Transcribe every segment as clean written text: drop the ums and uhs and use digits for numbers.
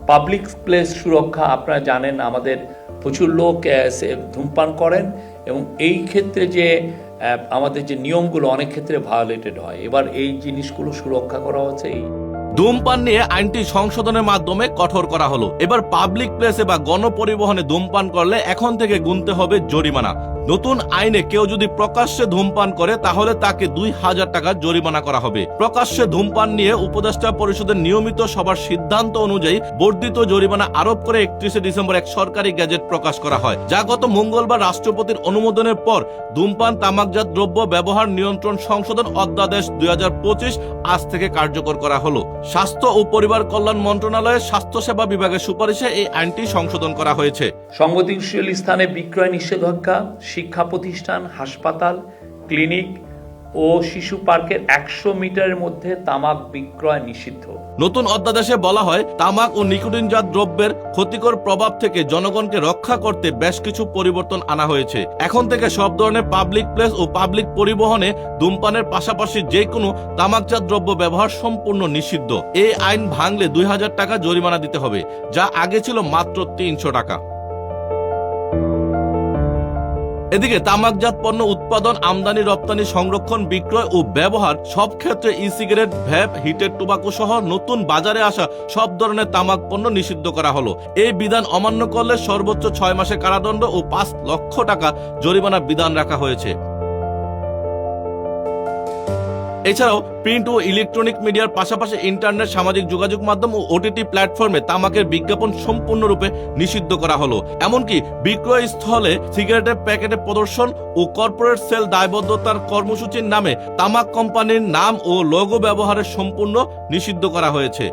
Public place সুরক্ষা, আপনারা জানেন আমাদের প্রচুর লোক ধূমপান করেন এবং এই ক্ষেত্রে যে আমাদের যে নিয়মগুলো অনেক ক্ষেত্রে ভায়োলেটেড হয়। এবার এই জিনিসগুলো সুরক্ষা করা হচ্ছে। ধূমপান নিয়ে আইনটি সংশোধনের মাধ্যমে কঠোর করা হলো। এবার পাবলিক প্লেসে বা গণপরিবহনে ধূমপান করলে এখন থেকে গুনতে হবে জরিমানা। নতুন আইনে কেউ যদি প্রকাশ্যে ধূমপান করে তাহলে তাকে 2000 টাকা জরিমানা করা হবে। প্রকাশ্যে ধূমপান নিয়ে উপদেষ্টা পরিষদের নিয়মিত সভার সিদ্ধান্ত অনুযায়ী বর্ধিত জরিমানা আরোপ করে 31 ডিসেম্বর এক সরকারি গেজেট প্রকাশ করা হয়, যা গত মঙ্গলবার রাষ্ট্রপতির অনুমোদনের পর ধূমপান তামাকজাত দ্রব্য ব্যবহার নিয়ন্ত্রণ সংশোধন অধ্যাদেশ 2025 আজ থেকে কার্যকর করা হলো। স্বাস্থ্য ও পরিবার কল্যাণ মন্ত্রণালয়ের স্বাস্থ্যসেবা বিভাগের সুপারিশে এই আইনটি সংশোধন করা হয়েছে। সংবেদনশীল স্থানে বিক্রয় নিষেধাজ্ঞা, শিক্ষা প্রতিষ্ঠান, হাসপাতাল, ক্লিনিক ও শিশু পার্কের 100 মিটারের মধ্যে তামাক বিক্রয় নিষিদ্ধ। নতুন অধ্যাদেশে বলা হয়, তামাক ও নিকোটিনজাত দ্রব্যের ক্ষতিকর প্রভাব থেকে জনগণকে রক্ষা করতে বেশ কিছু পরিবর্তন আনা হয়েছে। এখন থেকে সব ধরনের পাবলিক প্লেস ও পাবলিক পরিবহনে ধূমপানের পাশাপাশি যে কোনো তামাকজাত দ্রব্য ব্যবহার সম্পূর্ণ নিষিদ্ধ। এই আইন ভাঙলে 2000 টাকা জরিমানা দিতে হবে, যা আগে ছিল মাত্র 300 টাকা। এদিকে তামাকজাত পণ্য উৎপাদন, আমদানি, রপ্তানি, সংরক্ষণ, বিক্রয় ও ব্যবহার সব ক্ষেত্রে ই সিগারেট, ভ্যাপ, হিটেড টোবাকো সহ নতুন বাজারে আসা সব ধরনের তামাক পণ্য নিষিদ্ধ করা হলো। এই বিধান অমান্য করলে সর্বোচ্চ 6 মাসের কারাদণ্ড ও 5 লক্ষ টাকা জরিমানা বিধান রাখা হয়েছে। এছাড়াও প্রিন্ট ও ইলেকট্রনিক মিডিয়ার পাশাপাশি ইন্টারনেট, সামাজিক যোগাযোগ মাধ্যম ও ওটিটি প্ল্যাটফর্মে তামাকের বিজ্ঞাপন সম্পূর্ণরূপে নিষিদ্ধ করা হলো। এমনকি বিক্রয় স্থলে সিগারেটের প্যাকেটে প্রদর্শন ও কর্পোরেট সেল দায়বদ্ধতার কর্মসূচির নামে তামাক কোম্পানির নাম ও লোগো ব্যবহারের সম্পূর্ণ নিষিদ্ধ করা হয়েছে।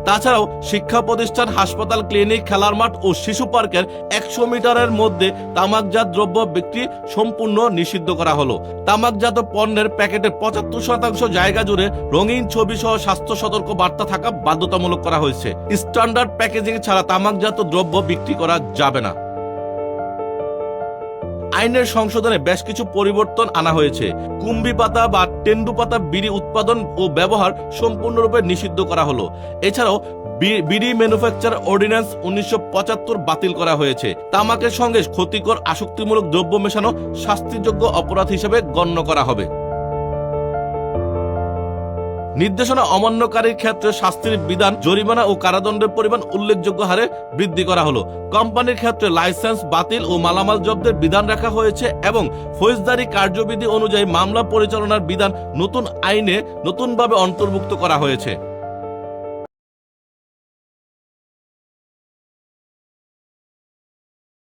তাছাড়াও শিক্ষা প্রতিষ্ঠান, হাসপাতাল, ক্লিনিক, খেলার মাঠ ও শিশু পার্কের 100 মিটারের মধ্যে তামাকজাত দ্রব্য বিক্রি সম্পূর্ণ নিষিদ্ধ করা হলো। তামাকজাত পণ্যের প্যাকেটের 75% জায়গা জুড়ে রঙিন ছবি সহ স্বাস্থ্য সতর্ক বার্তা থাকা বাধ্যতামূলক করা হয়েছে। স্ট্যান্ডার্ড প্যাকেজিং ছাড়া তামাকজাত দ্রব্য বিক্রি করা যাবে না। আইনের সংশোধনে বেশ কিছু পরিবর্তন আনা হয়েছে। কুম্ভি পাতা বা টেন্ডু পাতা বিড়ি উৎপাদন ও ব্যবহার সম্পূর্ণরূপে নিষিদ্ধ করা হলো। এছাড়াও বিড়ি ম্যানুফ্যাকচার অর্ডিন্যান্স 1975 বাতিল করা হয়েছে। তামাকের সঙ্গে ক্ষতিকর আসক্তিমূলক দ্রব্য মেশানো শাস্তিযোগ্য অপরাধ হিসেবে গণ্য করা হবে। নির্দেশনা অমান্যকারীর ক্ষেত্রে শাস্তির বিধান, জরিমানা ও কারাদণ্ডের পরিমাণ উল্লেখযোগ্য হারে বৃদ্ধি করা হলো। কোম্পানির ক্ষেত্রে লাইসেন্স বাতিল ও মালামাল জব্দের বিধান রাখা হয়েছে এবং ফৌজদারি কার্যবিধি অনুযায়ী মামলা পরিচালনার বিধান নতুন আইনে নতুনভাবে অন্তর্ভুক্ত করা হয়েছে।